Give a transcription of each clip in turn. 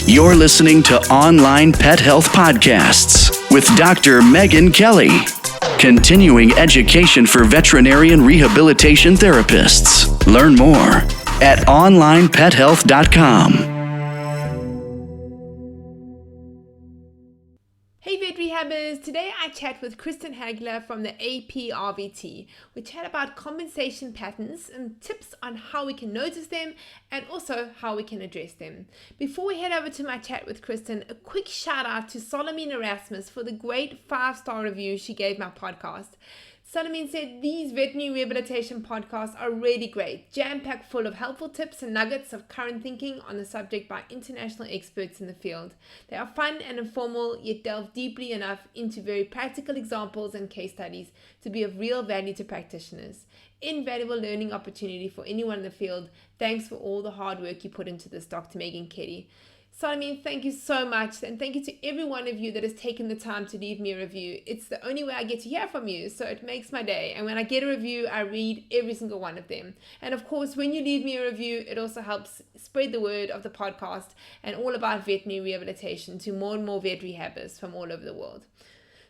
You're listening to Online Pet Health Podcasts with Dr. Megan Kelly. Continuing education for veterinarian rehabilitation therapists. Learn more at onlinepethealth.com. Hey vet rehabbers, today I chat with Kristen Hagler from the APRVT. We chat about compensation patterns and tips on how we can notice them and also how we can address them. Before we head over to my chat with Kristen, a quick shout out to Solomine Erasmus for the great 5-star review she gave my podcast. Solomine said these veterinary rehabilitation podcasts are really great, jam-packed full of helpful tips and nuggets of current thinking on the subject by international experts in the field. They are fun and informal, yet delve deeply enough into very practical examples and case studies to be of real value to practitioners. Invaluable learning opportunity for anyone in the field. Thanks for all the hard work you put into this, Dr. Megan Kelly. Solomine, thank you so much, and thank you to every one of you that has taken the time to leave me a review. It's the only way I get to hear from you, so it makes my day. And when I get a review, I read every single one of them. And of course, when you leave me a review, it also helps spread the word of the podcast and all about veterinary rehabilitation to more and more vet rehabbers from all over the world.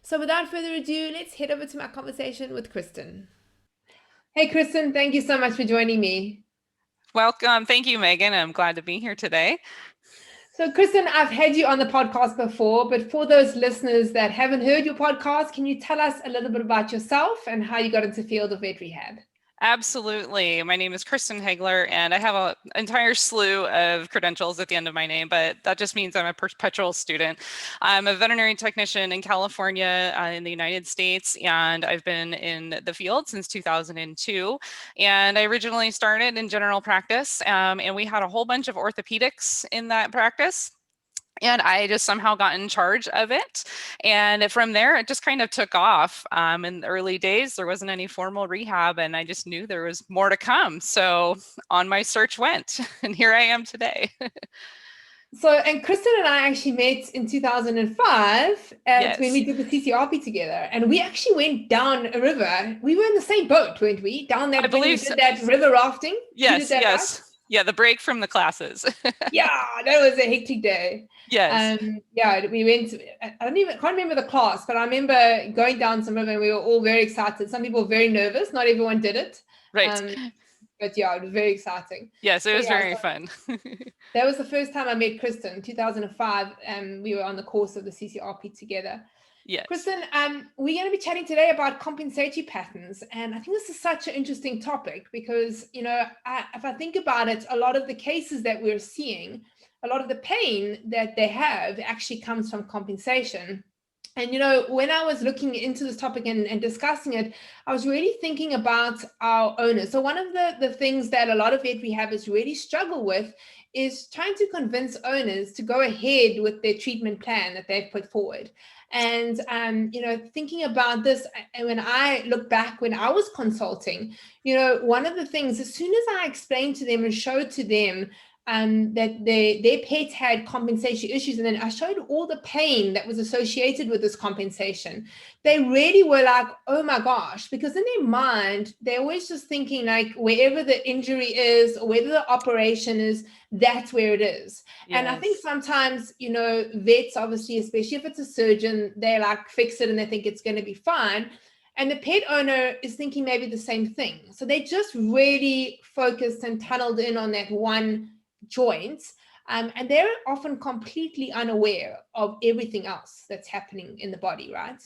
So without further ado, let's head over to my conversation with Kristen. Hey, Kristen, thank you so much for joining me. Welcome. Thank you, Megan. I'm glad to be here today. So, Kristen, I've had you on the podcast before, but for those listeners that haven't heard your podcast, can you tell us a little bit about yourself and how you got into the field of vet rehab? Absolutely. My name is Kristen Hagler, and I have an entire slew of credentials at the end of my name, but that just means I'm a perpetual student. I'm a veterinary technician in California in the United States, and I've been in the field since 2002. And I originally started in general practice, and we had a whole bunch of orthopedics in that practice. And I just somehow got in charge of it. And from there, it just kind of took off. In the early days, there wasn't any formal rehab, and I just knew there was more to come. So on my search went, and here I am today. And Kristen and I actually met in 2005 Yes. when we did the CCRP together, and we actually went down a river. We were in the same boat, weren't we? Down that, I believe we did that river rafting. Yes, yes. Right? Yeah, the break from the classes. Yeah, that was a hectic day. Yes. We went, can't remember the class, but I remember going down some river and we were all very excited. Some people were very nervous. Not everyone did it. Right. But yeah, it was very exciting. Yes, it was very fun. That was the first time I met Kristen, 2005, and we were on the course of the CCRP together. Yes. Kristen, we're going to be chatting today about compensatory patterns. And I think this is such an interesting topic because, if I think about it, a lot of the cases that we're seeing, a lot of the pain that they have actually comes from compensation. And, when I was looking into this topic and discussing it, I was really thinking about our owners. So one of the things that a lot of vet rehabbers really struggle with is trying to convince owners to go ahead with their treatment plan that they've put forward. And, thinking about this, and when I look back when I was consulting, one of the things, as soon as I explained to them and showed to them that their pets had compensation issues, and then I showed all the pain that was associated with this compensation, they really were like, oh my gosh, because in their mind, they're always just thinking like wherever the injury is or whether the operation is, that's where it is. Yes. And I think sometimes, vets, obviously, especially if it's a surgeon, they like fix it and they think it's going to be fine. And the pet owner is thinking maybe the same thing. So they just really focused and tunneled in on that one joint. And they're often completely unaware of everything else that's happening in the body, right?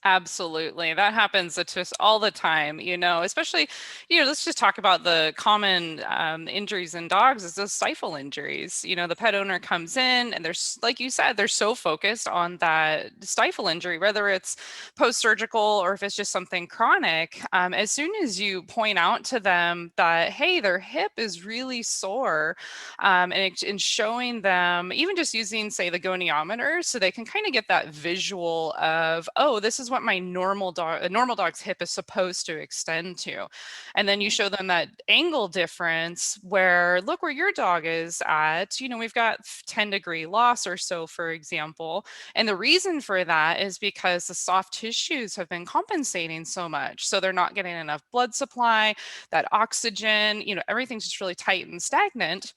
Absolutely. That happens just all the time, especially, let's just talk about the common injuries in dogs is those stifle injuries. The pet owner comes in and there's, like you said, they're so focused on that stifle injury, whether it's post-surgical or if it's just something chronic. As soon as you point out to them that, hey, their hip is really sore, and showing them, even just using, say, the goniometer, so they can kind of get that visual of, oh, this is what my normal dog's hip is supposed to extend to. And then you show them that angle difference where, look where your dog is at, we've got 10-degree loss or so, for example. And the reason for that is because the soft tissues have been compensating so much. So they're not getting enough blood supply, that oxygen, everything's just really tight and stagnant.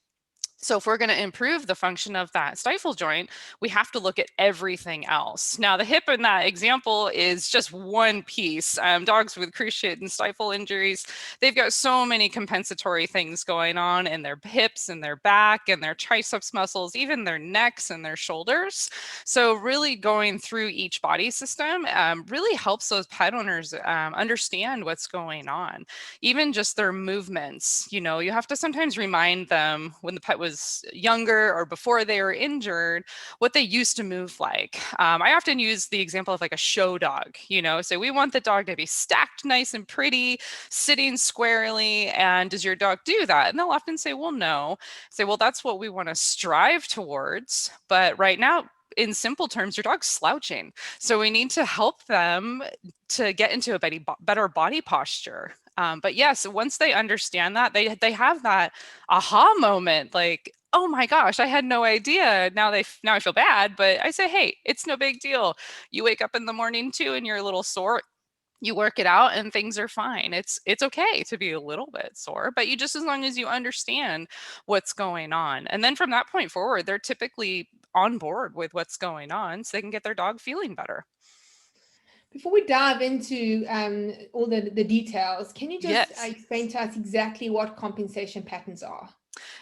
So if we're going to improve the function of that stifle joint, we have to look at everything else. Now, the hip in that example is just one piece. Dogs with cruciate and stifle injuries, they've got so many compensatory things going on in their hips and their back and their triceps muscles, even their necks and their shoulders. So really going through each body system really helps those pet owners understand what's going on. Even just their movements, you have to sometimes remind them when the pet was younger or before they were injured, what they used to move like. I often use the example of like a show dog, so we want the dog to be stacked nice and pretty, sitting squarely. And does your dog do that? And they'll often say, well, no. I say, well, that's what we want to strive towards. But right now, in simple terms, your dog's slouching. So we need to help them to get into a better body posture. But yes, once they understand that, they have that aha moment, like, oh my gosh, I had no idea. Now I feel bad, but I say, hey, it's no big deal. You wake up in the morning too, and you're a little sore. You work it out and things are fine. It's okay to be a little bit sore, but you just as long as you understand what's going on. And then from that point forward, they're typically on board with what's going on so they can get their dog feeling better. Before we dive into all the details, can you just Yes. explain to us exactly what compensation patterns are?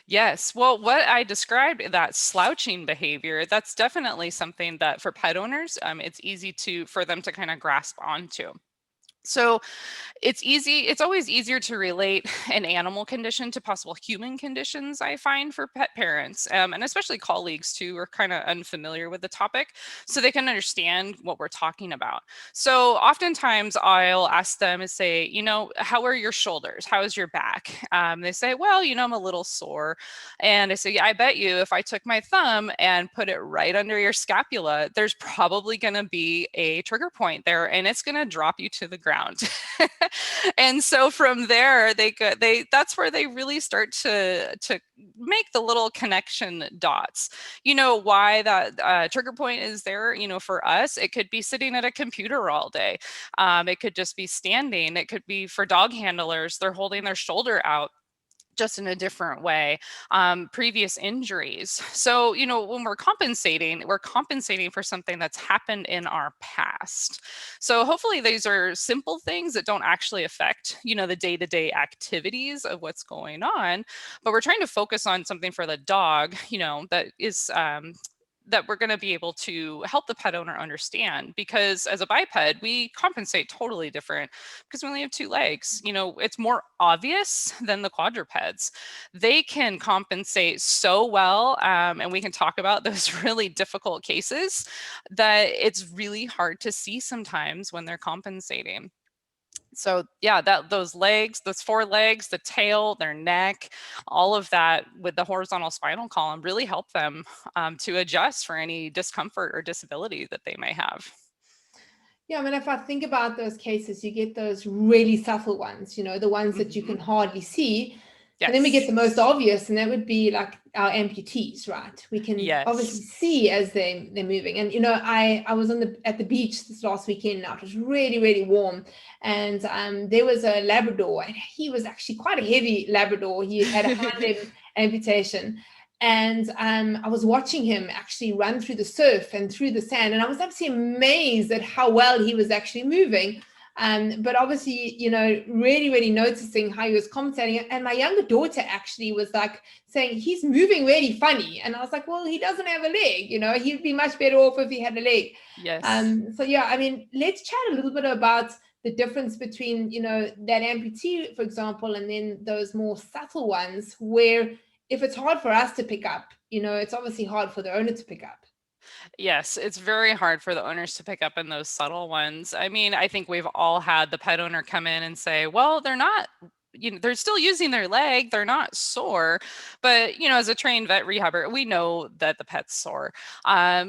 Yes. Well, what I described, that slouching behavior, that's definitely something that for pet owners, it's easy for them to kind of grasp onto. So it's always easier to relate an animal condition to possible human conditions, I find, for pet parents, and especially colleagues too, who are kind of unfamiliar with the topic, so they can understand what we're talking about. So oftentimes I'll ask them and say, how are your shoulders? How is your back? They say, well, I'm a little sore. And I say, yeah, I bet you if I took my thumb and put it right under your scapula, there's probably going to be a trigger point there, and it's going to drop you to the ground. And so from there, that's where they really start to make the little connection dots. Why that trigger point is there. For us, it could be sitting at a computer all day. It could just be standing. It could be for dog handlers, they're holding their shoulder out just in a different way, previous injuries. So, when we're compensating for something that's happened in our past. So hopefully these are simple things that don't actually affect, the day-to-day activities of what's going on, but we're trying to focus on something for the dog, that is, that we're going to be able to help the pet owner understand, because as a biped, we compensate totally different because we only have two legs. It's more obvious than the quadrupeds. They can compensate so well, and we can talk about those really difficult cases that it's really hard to see sometimes when they're compensating. So yeah, those legs, those four legs, the tail, their neck, all of that with the horizontal spinal column really help them to adjust for any discomfort or disability that they may have. Yeah, I mean, if I think about those cases, you get those really subtle ones, the ones that you can hardly see. Yes. And then we get the most obvious, and that would be like our amputees, right? We can obviously see as they're moving. And I was at the beach this last weekend. Now it was really, really warm, and there was a Labrador, and he was actually quite a heavy Labrador. He had a hind amputation. And I was watching him actually run through the surf and through the sand, and I was absolutely amazed at how well he was actually moving. But obviously, really, really noticing how he was compensating. And my younger daughter actually was like saying, he's moving really funny. And I was like, well, he doesn't have a leg. He'd be much better off if he had a leg. Yes. So yeah, I mean, let's chat a little bit about the difference between, that amputee, for example, and then those more subtle ones where if it's hard for us to pick up, it's obviously hard for the owner to pick up. Yes, it's very hard for the owners to pick up in those subtle ones. I mean, I think we've all had the pet owner come in and say, well, they're not, they're still using their leg, they're not sore. But, as a trained vet rehabber, we know that the pet's sore.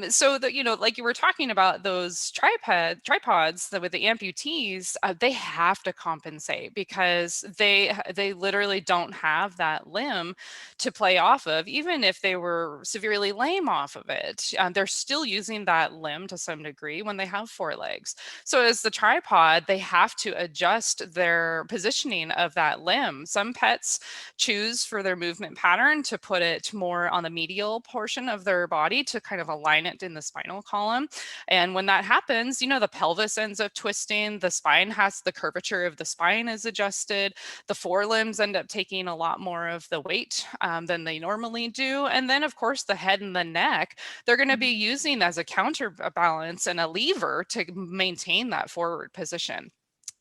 So that, like you were talking about those tripods with the amputees, they have to compensate because they literally don't have that limb to play off of. Even if they were severely lame off of it, they're still using that limb to some degree when they have four legs. So as the tripod, they have to adjust their positioning of that that limb. Some pets choose for their movement pattern to put it more on the medial portion of their body to kind of align it in the spinal column. And when that happens, the pelvis ends up twisting, the curvature of the spine is adjusted, the forelimbs end up taking a lot more of the weight than they normally do. And then, of course, the head and the neck, they're going to be using as a counterbalance and a lever to maintain that forward position.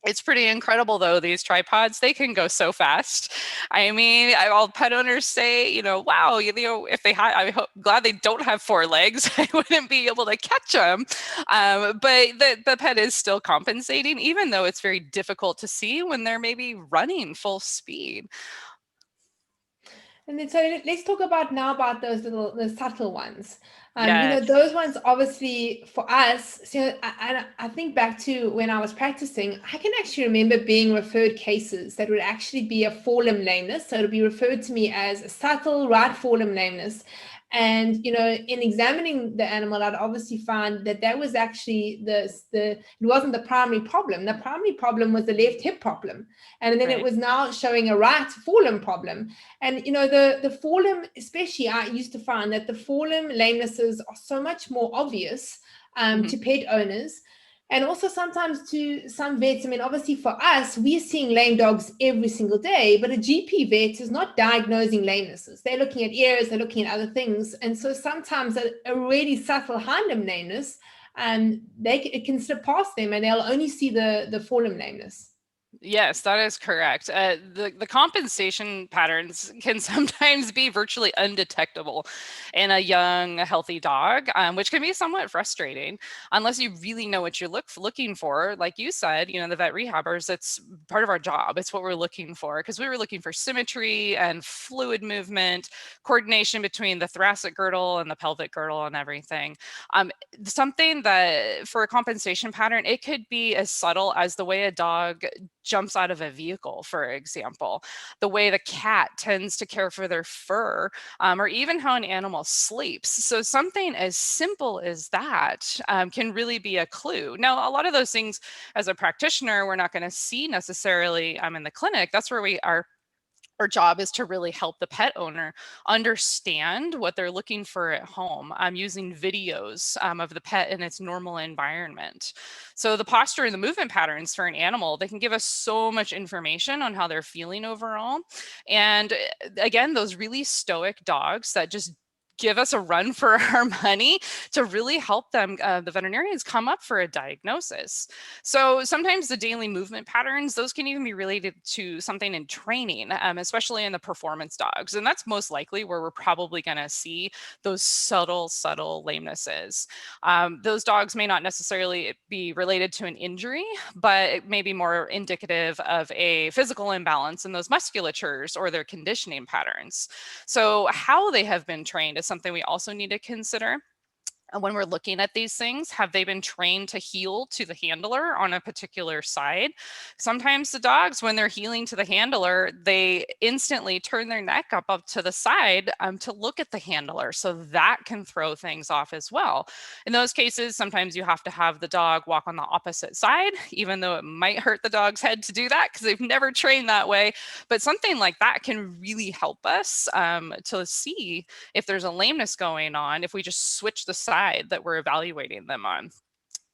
It's pretty incredible, though, these tripods, they can go so fast. I mean, all pet owners say, wow, if they had, glad they don't have 4 legs. I wouldn't be able to catch them. But the pet is still compensating, even though it's very difficult to see when they're maybe running full speed. And then, so let's talk about the subtle ones. Yes. Those ones, obviously, for us, I think back to when I was practicing, I can actually remember being referred cases that would actually be a forelimb lameness. So it would be referred to me as a subtle right forelimb lameness. And, in examining the animal, I'd obviously find that was actually it wasn't the primary problem. The primary problem was the left hip problem. And then It was now showing a right forelimb problem. And, the forelimb, especially, I used to find that the forelimb lamenesses are so much more obvious to pet owners. And also sometimes to some vets. I mean, obviously for us, we're seeing lame dogs every single day, but a GP vet is not diagnosing lamenesses. They're looking at ears, they're looking at other things. And so sometimes a really subtle hindlimb lameness, it can slip past them and they'll only see the forelimb lameness. Yes, that is correct. The compensation patterns can sometimes be virtually undetectable in a young, healthy dog, which can be somewhat frustrating unless you really know what you're looking for. Like you said, the vet rehabbers, it's part of our job. It's what we're looking for, because we were looking for symmetry and fluid movement, coordination between the thoracic girdle and the pelvic girdle and everything. Something that for a compensation pattern, it could be as subtle as the way a dog jumps out of a vehicle, for example, the way the cat tends to care for their fur, or even how an animal sleeps. So something as simple as that can really be a clue. Now, a lot of those things as a practitioner, we're not going to see necessarily in the clinic. That's where our job is to really help the pet owner understand what they're looking for at home, using videos of the pet in its normal environment. So the posture and the movement patterns for an animal, they can give us so much information on how they're feeling overall. And again, those really stoic dogs that just give us a run for our money to really help them, the veterinarians, come up for a diagnosis. So sometimes the daily movement patterns, those can even be related to something in training, especially in the performance dogs. And that's most likely where we're probably going to see those subtle lamenesses. Those dogs may not necessarily be related to an injury, but it may be more indicative of a physical imbalance in those musculatures or their conditioning patterns. So how they have been trained is something we also need to consider. When we're looking at these things, have they been trained to heel to the handler on a particular side? Sometimes the dogs, when they're heeling to the handler, they instantly turn their neck up to the side to look at the handler. So that can throw things off as well. In those cases, sometimes you have to have the dog walk on the opposite side, even though it might hurt the dog's head to do that because they've never trained that way. But something like that can really help us to see if there's a lameness going on, if we just switch the side that we're evaluating them on.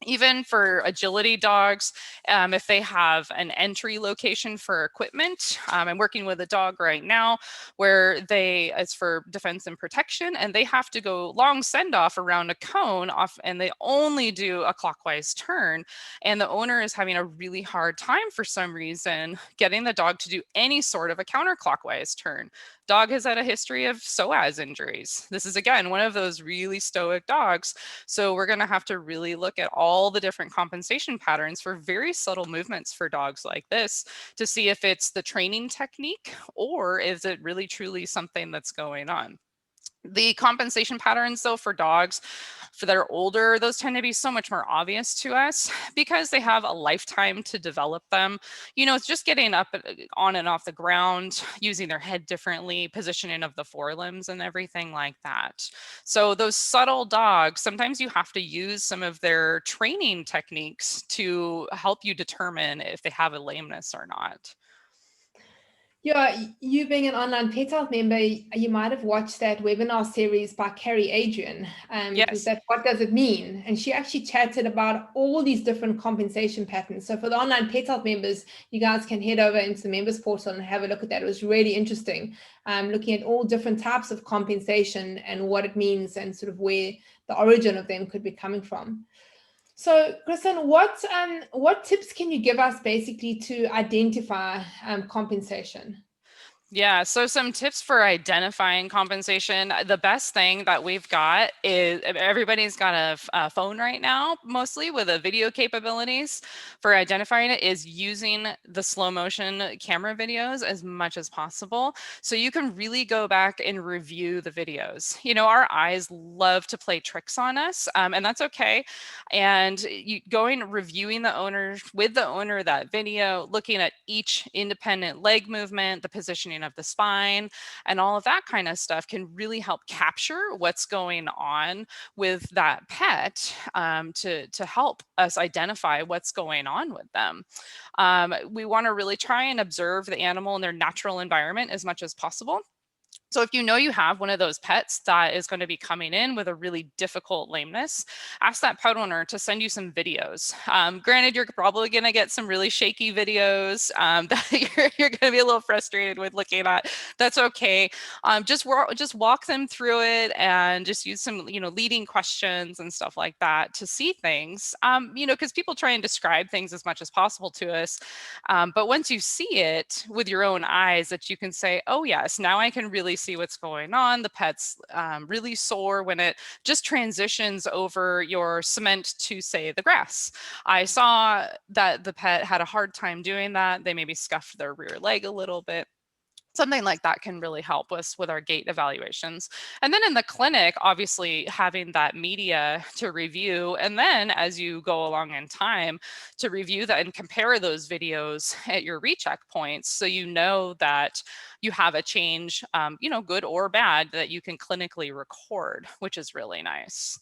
Even for agility dogs, if they have an entry location for equipment, I'm working with a dog right now where it's for defense and protection, and they have to go long send off around a cone off, and they only do a clockwise turn. And the owner is having a really hard time for some reason getting the dog to do any sort of a counterclockwise turn. Dog has had a history of psoas injuries. This is, again, one of those really stoic dogs. So we're going to have to really look at all the different compensation patterns for very subtle movements for dogs like this to see if it's the training technique or is it really truly something that's going on. The compensation patterns, though, for dogs that are older, those tend to be so much more obvious to us because they have a lifetime to develop them. It's just getting up on and off the ground, using their head differently, positioning of the forelimbs and everything like that. So those subtle dogs, sometimes you have to use some of their training techniques to help you determine if they have a lameness or not. Yeah, you being an online pet health member, you might have watched that webinar series by Carrie Adrian. It was Yes. that, what does it mean? And she actually chatted about all these different compensation patterns. So for the online pet health members, you guys can head over into the members portal and have a look at that. It was really interesting, looking at all different types of compensation and what it means and sort of where the origin of them could be coming from. So, Kristen, what tips can you give us basically to identify compensation? Yeah, so some tips for identifying compensation. The best thing that we've got is everybody's got a phone right now, mostly with a video capabilities. For identifying it is using the slow motion camera videos as much as possible. So you can really go back and review the videos. You know, our eyes love to play tricks on us, and that's okay. And reviewing the owner with the owner of that video, looking at each independent leg movement, the positioning of the spine, and all of that kind of stuff can really help capture what's going on with that pet, to help us identify what's going on with them. We want to really try and observe the animal in their natural environment as much as possible. So if you know you have one of those pets that is going to be coming in with a really difficult lameness, ask that pet owner to send you some videos. Granted, you're probably going to get some really shaky videos, that you're going to be a little frustrated with looking at. That's okay. Just walk them through it and just use some, leading questions and stuff like that to see things. Because people try and describe things as much as possible to us. But once you see it with your own eyes, that you can say, oh yes, now I can really see what's going on. The pet's really sore when it just transitions over your cement to, say, the grass. I saw that the pet had a hard time doing that. They maybe scuffed their rear leg a little bit. Something like that can really help us with our gait evaluations. And then in the clinic, obviously having that media to review. And then as you go along in time, to review that and compare those videos at your recheck points. So you know that you have a change, good or bad, that you can clinically record, which is really nice.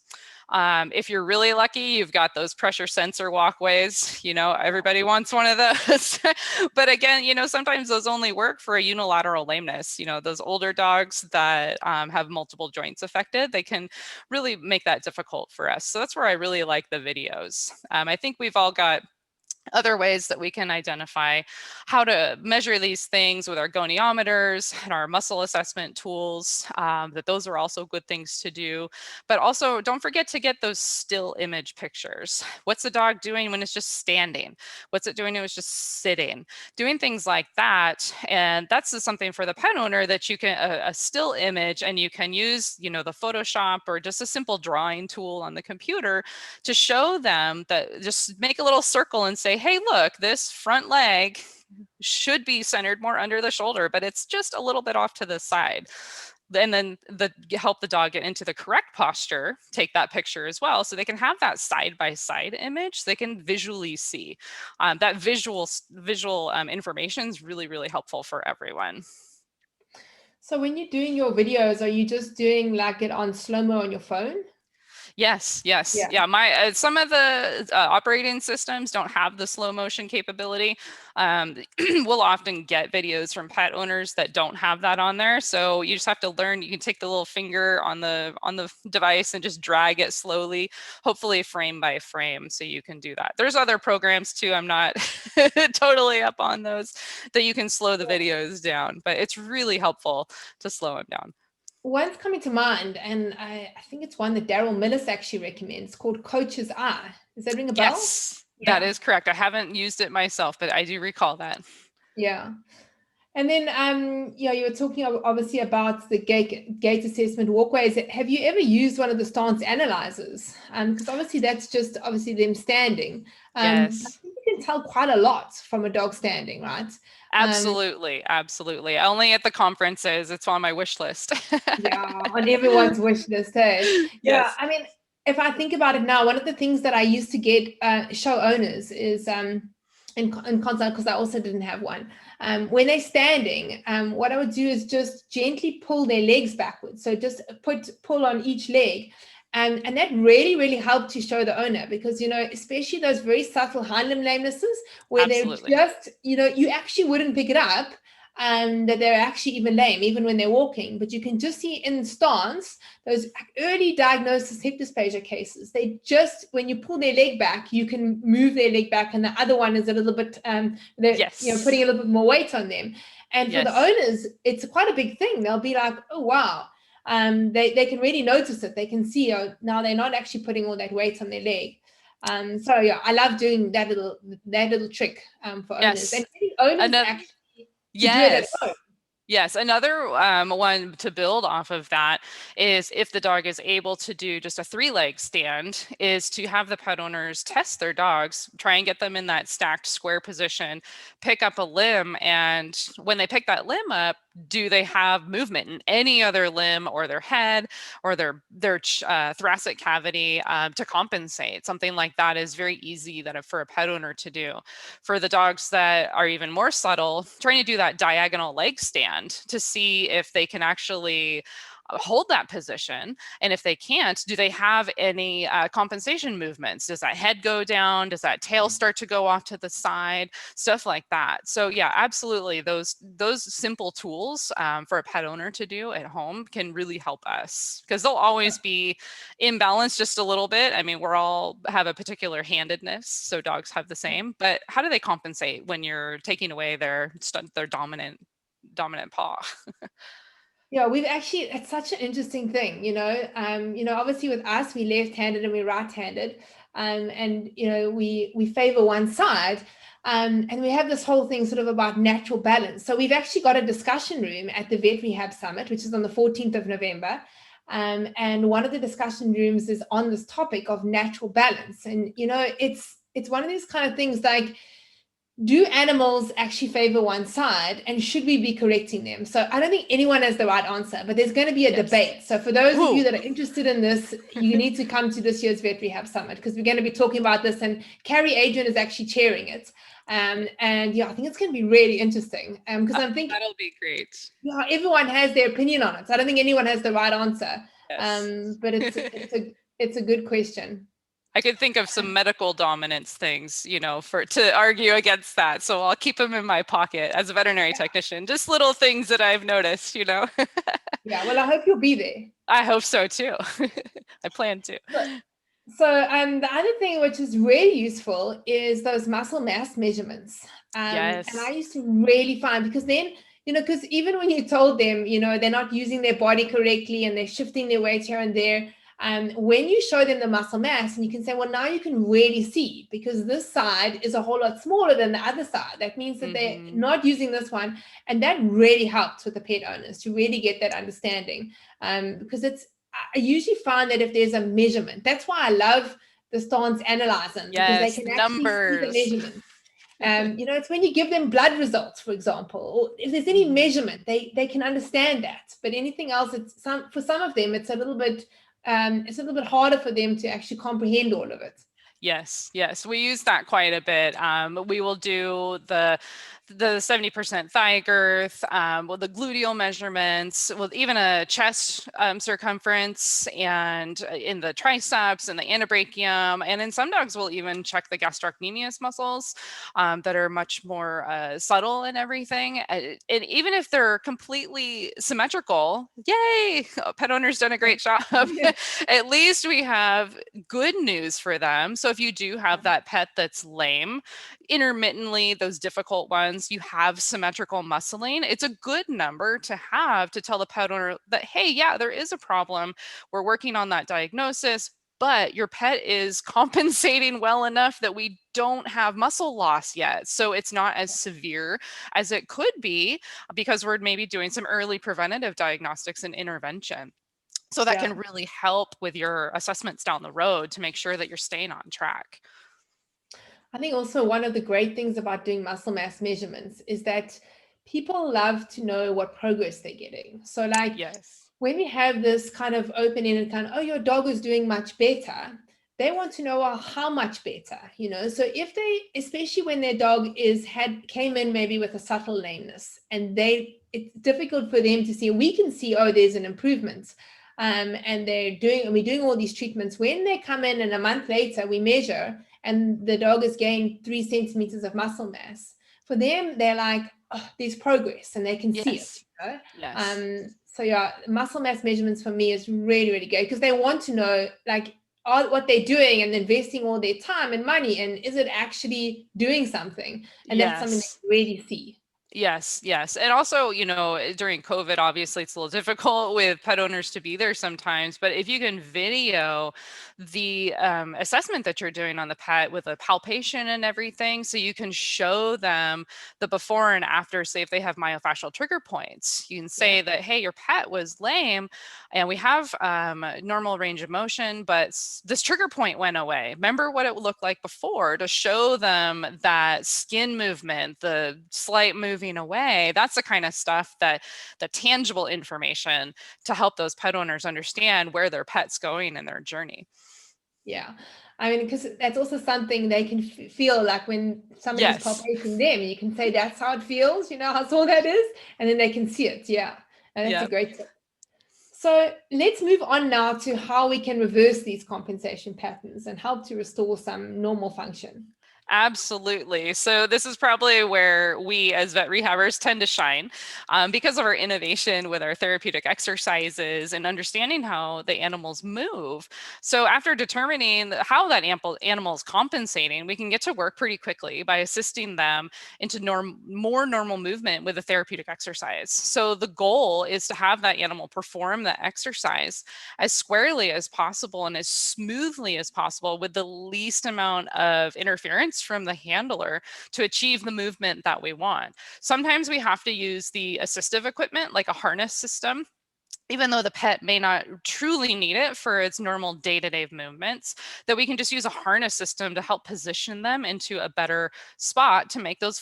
If you're really lucky, you've got those pressure sensor walkways. Everybody wants one of those. But again, sometimes those only work for a unilateral lameness. Those older dogs that have multiple joints affected, they can really make that difficult for us. So that's where I really like the videos. I think we've all got other ways that we can identify how to measure these things with our goniometers and our muscle assessment tools, that those are also good things to do. But also don't forget to get those still image pictures. What's the dog doing when it's just standing? What's it doing when it's just sitting? Doing things like that. And that's just something for the pet owner that you can, a still image, and you can use, the Photoshop or just a simple drawing tool on the computer to show them that, just make a little circle and say, hey, look, this front leg should be centered more under the shoulder, but it's just a little bit off to the side. And then help the dog get into the correct posture, take that picture as well, so they can have that side-by-side image, so they can visually see. That visual information is really, really helpful for everyone. So when you're doing your videos, are you just doing like it on slow-mo on your phone? Yes. Yeah. My some of the operating systems don't have the slow motion capability. We'll often get videos from pet owners that don't have that on there. So you just have to learn. You can take the little finger on the device and just drag it slowly, hopefully frame by frame, so you can do that. There's other programs too. I'm not totally up on those, that you can slow the videos down, but it's really helpful to slow them down. One's coming to mind, and I think it's one that Daryl Millis actually recommends, called Coach's Eye. Does that ring a bell? Yes, that is correct. I haven't used it myself, but I do recall that. Yeah. And then, you were talking obviously about the gait assessment walkways. Have you ever used one of the stance analyzers? Because obviously that's just them standing. Yes. I think you can tell quite a lot from a dog standing, right? Absolutely. Only at the conferences. It's on my wish list. Yeah, on everyone's wish list, hey? Yeah, Yes. I mean, if I think about it now, one of the things that I used to get show owners is in consult, because I also didn't have one. When they're standing, what I would do is just gently pull their legs backwards. So just pull on each leg. And that really, really helped to show the owner, because, especially those very subtle hind limb lamenesses where Absolutely. they're just, you actually wouldn't pick it up that they're actually even lame, even when they're walking. But you can just see in stance, those early diagnosis hip dysplasia cases, they just, when you pull their leg back, you can move their leg back, and the other one is a little bit, Yes. putting a little bit more weight on them. And for Yes. the owners, it's quite a big thing. They'll be like, oh, wow. They can really notice it. They can see, oh, now they're not actually putting all that weight on their leg. So yeah, I love doing that little trick for owners. Yes. And owners actually to do it at home. Yes, another one to build off of that is if the dog is able to do just a 3-leg stand, is to have the pet owners test their dogs, try and get them in that stacked square position, pick up a limb, and when they pick that limb up, do they have movement in any other limb or their head or their thoracic cavity to compensate? Something like that is very easy for a pet owner to do. For the dogs that are even more subtle, trying to do that diagonal leg stand to see if they can actually hold that position. And if they can't, do they have any compensation movements? Does that head go down? Does that tail start to go off to the side? Stuff like that. So yeah, absolutely. Those simple tools for a pet owner to do at home can really help us, because they'll always be imbalanced just a little bit. I mean, we're all have a particular handedness, so dogs have the same, but how do they compensate when you're taking away their dominant paw? Yeah, it's such an interesting thing, obviously with us, we left-handed and we're right-handed, and, we favor one side, and we have this whole thing sort of about natural balance. So we've actually got a discussion room at the Vet Rehab Summit, which is on the 14th of November. And one of the discussion rooms is on this topic of natural balance. And, it's one of these kind of things like, do animals actually favor one side, and should we be correcting them? So I don't think anyone has the right answer, but there's going to be a debate. So for those of you that are interested in this, you need to come to this year's Vet Rehab Summit, because we're going to be talking about this, and Carrie Adrian is actually chairing it. And yeah, I think it's going to be really interesting, because I'm thinking that'll be great. Yeah, everyone has their opinion on it. So I don't think anyone has the right answer. Yes. But it's a good question. I could think of some medical dominance things, to argue against that. So I'll keep them in my pocket as a veterinary technician. Just little things that I've noticed, Yeah, well, I hope you'll be there. I hope so too. I plan to. So the other thing which is really useful is those muscle mass measurements. Yes. And I used to really find, because then, because even when you told them, they're not using their body correctly and they're shifting their weight here and there, when you show them the muscle mass, and you can say, well, now you can really see, because this side is a whole lot smaller than the other side. That means that they're not using this one. And that really helps with the pet owners to really get that understanding. Because I usually find that if there's a measurement, that's why I love the stance analyzer, because they can actually see the measurements. It's when you give them blood results, for example, or if there's any measurement, they can understand that. But anything else, for some of them, it's a little bit harder for them to actually comprehend all of it. Yes, we use that quite a bit. We will do the 70% thigh girth, with the gluteal measurements, with even a chest circumference, and in the triceps and the antebrachium. And in some dogs, we'll even check the gastrocnemius muscles that are much more subtle and everything. And even if they're completely symmetrical, yay, pet owner's done a great job. At least we have good news for them. So if you do have that pet that's lame, intermittently, those difficult ones, you have symmetrical muscling, it's a good number to have to tell the pet owner that, hey, yeah, there is a problem. We're working on that diagnosis, but your pet is compensating well enough that we don't have muscle loss yet. So it's not as severe as it could be, because we're maybe doing some early preventative diagnostics and intervention. So that can really help with your assessments down the road to make sure that you're staying on track. I think also one of the great things about doing muscle mass measurements is that people love to know what progress they're getting. So like, when we have this kind of open-ended kind of, oh, your dog is doing much better, they want to know, well, how much better, So if especially when their dog came in maybe with a subtle lameness, and it's difficult for them to see, we can see, oh, there's an improvement. And we're doing all these treatments. When they come in and a month later, we measure, and the dog has gained 3 centimeters of muscle mass, for them, they're like, oh, there's progress and they can see it. Yes. You know? Yes. So yeah, muscle mass measurements for me is really, really great because they want to know like what they're doing and investing all their time and money, and is it actually doing something? And that's something they Yes. can really see. Yes, yes. And also, during COVID, obviously it's a little difficult with pet owners to be there sometimes. But if you can video the assessment that you're doing on the pet with a palpation and everything, so you can show them the before and after, say if they have myofascial trigger points, you can say Yeah. that, hey, your pet was lame and we have normal range of motion, but this trigger point went away. Remember what it looked like before, to show them that skin movement, the slight moving away. That's the kind of stuff that the tangible information to help those pet owners understand where their pet's going in their journey. Yeah. I mean, because that's also something they can feel like when somebody's Yes. palpating them, you can say that's how it feels, you know how sore that is, and then they can see it. Yeah. And that's a Yeah. great tip. So let's move on now to how we can reverse these compensation patterns and help to restore some normal function. Absolutely. So this is probably where we as vet rehabbers tend to shine because of our innovation with our therapeutic exercises and understanding how the animals move. So after determining how that animal is compensating, we can get to work pretty quickly by assisting them into more normal movement with a therapeutic exercise. So the goal is to have that animal perform the exercise as squarely as possible and as smoothly as possible with the least amount of interference from the handler to achieve the movement that we want. Sometimes we have to use the assistive equipment like a harness system, even though the pet may not truly need it for its normal day-to-day movements, that we can just use a harness system to help position them into a better spot to make those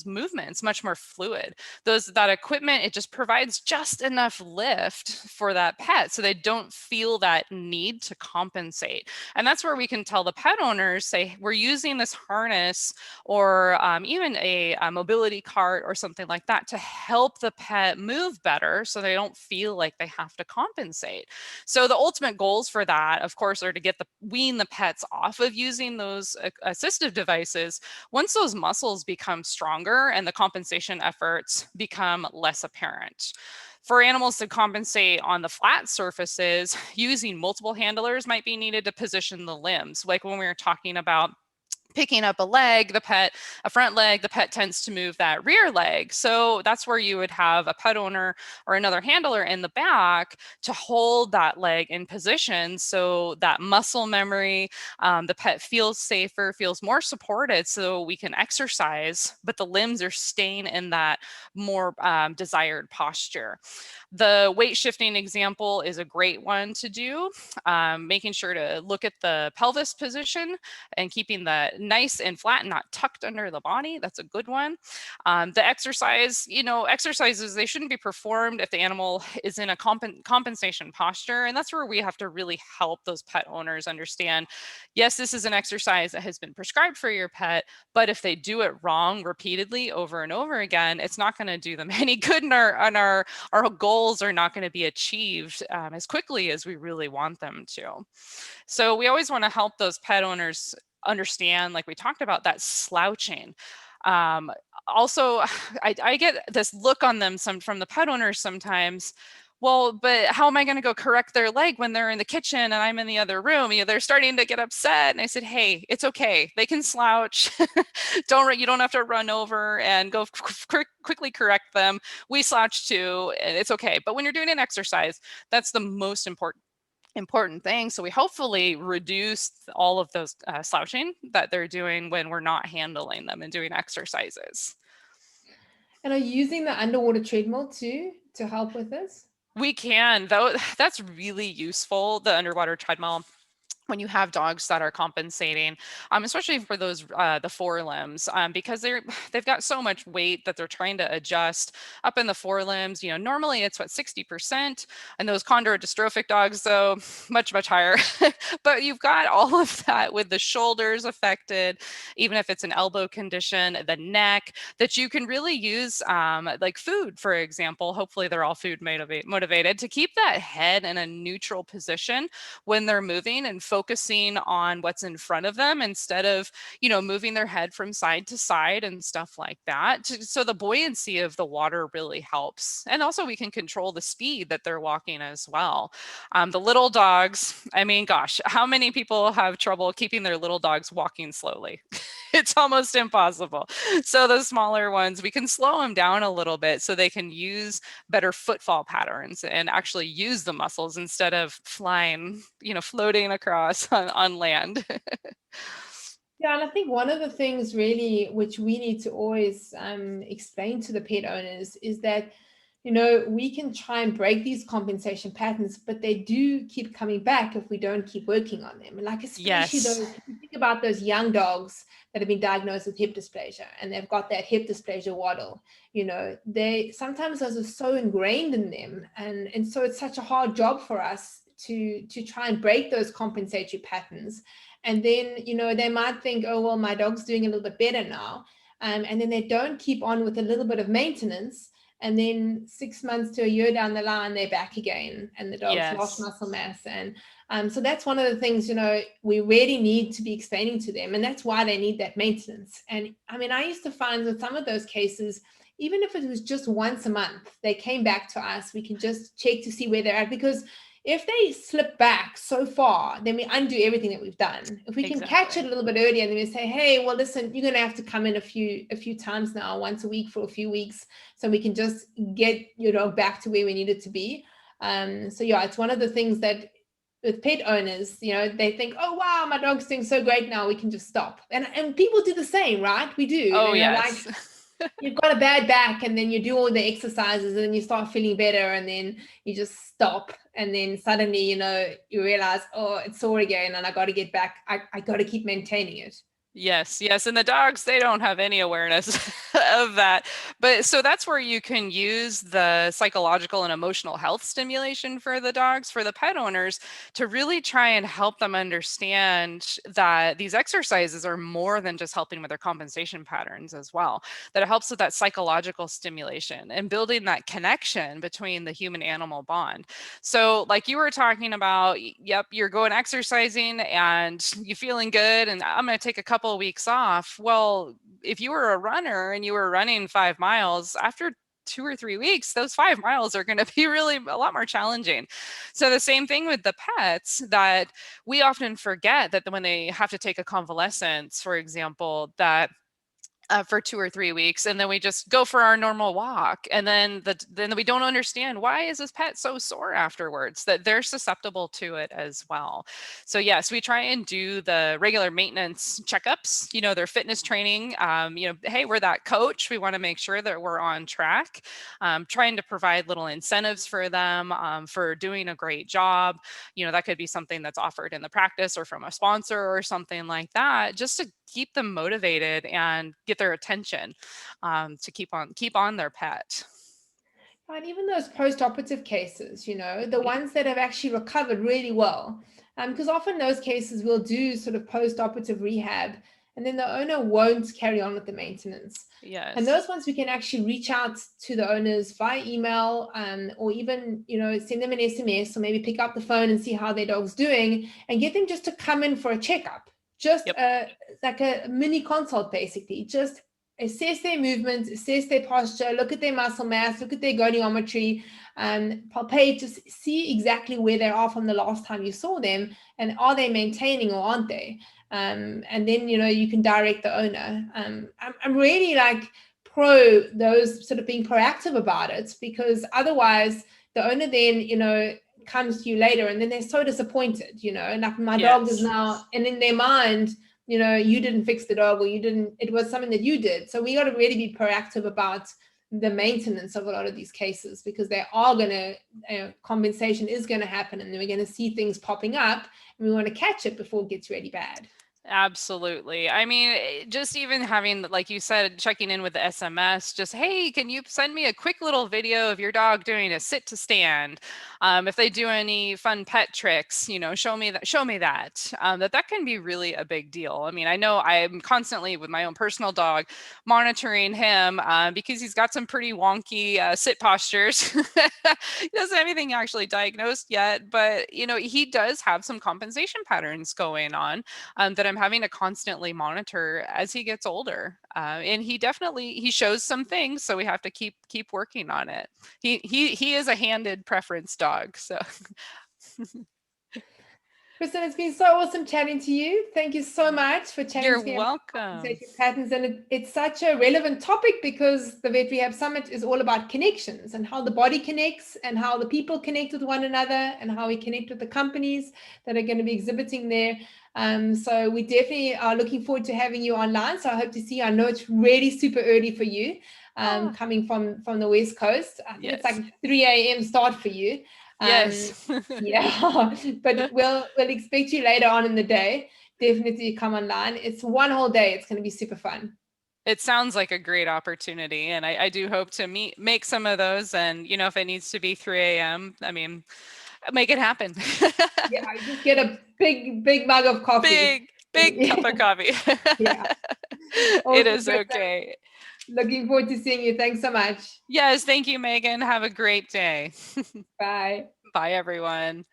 movements much more fluid. That equipment, it just provides just enough lift for that pet so they don't feel that need to compensate. And that's where we can tell the pet owners, say, we're using this harness or even a mobility cart or something like that to help the pet move better so they don't feel like they have to compensate. So the ultimate goals for that, of course, are to wean the pets off of using those assistive devices once those muscles become stronger and the compensation efforts become less apparent. For animals to compensate on the flat surfaces, using multiple handlers might be needed to position the limbs. Like when we were talking about picking up a front leg, the pet tends to move that rear leg. So that's where you would have a pet owner or another handler in the back to hold that leg in position so that muscle memory, the pet feels safer, feels more supported so we can exercise, but the limbs are staying in that more desired posture. The weight shifting example is a great one to do, making sure to look at the pelvis position and keeping that nice and flat and not tucked under the body. That's a good one. The exercises, they shouldn't be performed if the animal is in a compensation posture. And that's where we have to really help those pet owners understand, yes, this is an exercise that has been prescribed for your pet, but if they do it wrong repeatedly over and over again, it's not going to do them any good, and our goals are not going to be achieved as quickly as we really want them to. So we always want to help those pet owners understand, like we talked about, that slouching. Also, I get this look on them from the pet owners sometimes. Well, but how am I going to go correct their leg when they're in the kitchen and I'm in the other room? They're starting to get upset. And I said, hey, it's okay. They can slouch. You don't have to run over and go quickly correct them. We slouch too, and it's okay. But when you're doing an exercise, that's the most important thing. So we hopefully reduce all of those slouching that they're doing when we're not handling them and doing exercises. And are you using the underwater treadmill too to help with this? We can, though. That's really useful, the underwater treadmill, when you have dogs that are compensating, especially for those the forelimbs, because they've got so much weight that they're trying to adjust up in the forelimbs. Normally it's 60%, and those chondrodystrophic dogs, though, much higher. But you've got all of that with the shoulders affected, even if it's an elbow condition, the neck, that you can really use like food, for example. Hopefully they're all food motivated to keep that head in a neutral position when they're moving and focusing on what's in front of them instead of, moving their head from side to side and stuff like that. So the buoyancy of the water really helps. And also we can control the speed that they're walking as well. The little dogs, I mean, gosh, how many people have trouble keeping their little dogs walking slowly? It's almost impossible. So the smaller ones, we can slow them down a little bit so they can use better footfall patterns and actually use the muscles instead of flying, floating across on land. Yeah, and I think one of the things really which we need to always explain to the pet owners is that, we can try and break these compensation patterns, but they do keep coming back if we don't keep working on them. And like, especially those, if you think about those young dogs that have been diagnosed with hip dysplasia and they've got that hip dysplasia waddle, they sometimes those are so ingrained in them. And so it's such a hard job for us to try and break those compensatory patterns. And then, they might think, oh, well, my dog's doing a little bit better now. And then they don't keep on with a little bit of maintenance. And then 6 months to a year down the line, they're back again and the dog's lost muscle mass. And so that's one of the things, we really need to be explaining to them. And that's why they need that maintenance. And I mean, I used to find with some of those cases, even if it was just once a month, they came back to us. We can just check to see where they're at, because if they slip back so far, then we undo everything that we've done. If we can catch it a little bit earlier, and then we say, hey, well, listen, you're going to have to come in a few times now, once a week for a few weeks, so we can just get your dog back to where we need it to be. So yeah, it's one of the things that with pet owners, they think, oh, wow, my dog's doing so great now, we can just stop. And people do the same, right? We do. Oh, yes. Like, you've got a bad back and then you do all the exercises and then you start feeling better and then you just stop. And then suddenly, you realize, oh, it's sore again and I got to get back. I got to keep maintaining it. Yes. And the dogs, they don't have any awareness of that. But so that's where you can use the psychological and emotional health stimulation for the dogs, for the pet owners, to really try and help them understand that these exercises are more than just helping with their compensation patterns as well, that it helps with that psychological stimulation and building that connection between the human animal bond. So like you were talking about, yep, you're going exercising and you're feeling good and I'm going to take a couple of weeks off. Well, if you were a runner and you were running 5 miles, after 2 or 3 weeks, those 5 miles are going to be really a lot more challenging. So the same thing with the pets, that we often forget that when they have to take a convalescence, for example, that for 2 or 3 weeks, and then we just go for our normal walk, and then we don't understand, why is this pet so sore afterwards, that they're susceptible to it as well. So yes, we try and do the regular maintenance checkups, their fitness training. Hey, we're that coach, we want to make sure that we're on track, trying to provide little incentives for them for doing a great job. That could be something that's offered in the practice or from a sponsor or something like that, just to keep them motivated and get their attention, to keep on their pet. And even those post-operative cases, the ones that have actually recovered really well, because often those cases will do sort of post-operative rehab, and then the owner won't carry on with the maintenance. Yes. And those ones we can actually reach out to the owners via email, or even, send them an SMS, or maybe pick up the phone and see how their dog's doing and get them just to come in for a checkup. Just like a mini consult, basically. Just assess their movements, assess their posture, look at their muscle mass, look at their goniometry, palpate, just see exactly where they are from the last time you saw them, and are they maintaining or aren't they? And then, you can direct the owner. I'm really pro those sort of being proactive about it, because otherwise the owner then, comes to you later and then they're so disappointed, and like my dog is now, and in their mind, you didn't fix the dog, or it was something that you did. So we got to really be proactive about the maintenance of a lot of these cases, because they are going to, compensation is going to happen, and then we're going to see things popping up, and we want to catch it before it gets really bad. Absolutely. I mean, just even having, like you said, checking in with the SMS, just, hey, can you send me a quick little video of your dog doing a sit to stand? If they do any fun pet tricks, show me that, that can be really a big deal. I mean, I know I'm constantly with my own personal dog monitoring him because he's got some pretty wonky sit postures. He doesn't have anything actually diagnosed yet, but, he does have some compensation patterns going on that I'm having to constantly monitor as he gets older. And he shows some things, so we have to keep working on it. He is a handed preference dog, so. Kristen, it's been so awesome chatting to you. Thank you so much for chatting You're to me welcome. about compensation patterns. And it's such a relevant topic because the Vet Rehab Summit is all about connections and how the body connects and how the people connect with one another and how we connect with the companies that are going to be exhibiting there. So we definitely are looking forward to having you online. So I hope to see you. I know it's really super early for you coming from the West Coast. I think it's like 3 a.m. start for you. Yes. Yeah, but we'll expect you later on in the day. Definitely come online. It's one whole day. It's going to be super fun. It sounds like a great opportunity, and I do hope to make some of those. And if it needs to be 3 a.m., I mean, make it happen. Yeah, I just get a big mug of coffee. Big cup of coffee. Yeah. It is okay. Looking forward to seeing you. Thanks so much. Yes, thank you, Megan. Have a great day. Bye. Bye, everyone.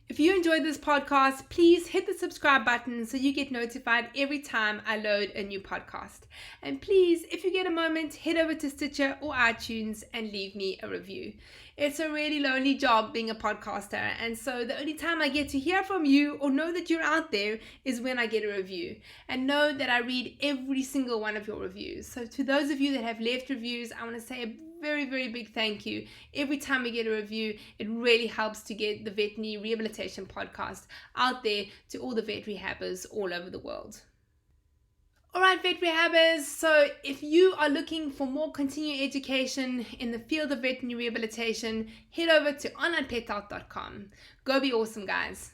If you enjoyed this podcast, please hit the subscribe button so you get notified every time I load a new podcast. And please, if you get a moment, head over to Stitcher or iTunes and leave me a review. It's a really lonely job being a podcaster, and so the only time I get to hear from you or know that you're out there is when I get a review. And know that I read every single one of your reviews. So to those of you that have left reviews, I want to say a very, very big thank you. Every time we get a review, it really helps to get the Veterinary Rehabilitation Podcast out there to all the vet rehabbers all over the world. All right, vet rehabbers, so if you are looking for more continuing education in the field of veterinary rehabilitation, head over to onlinepethelp.com. Go be awesome, guys.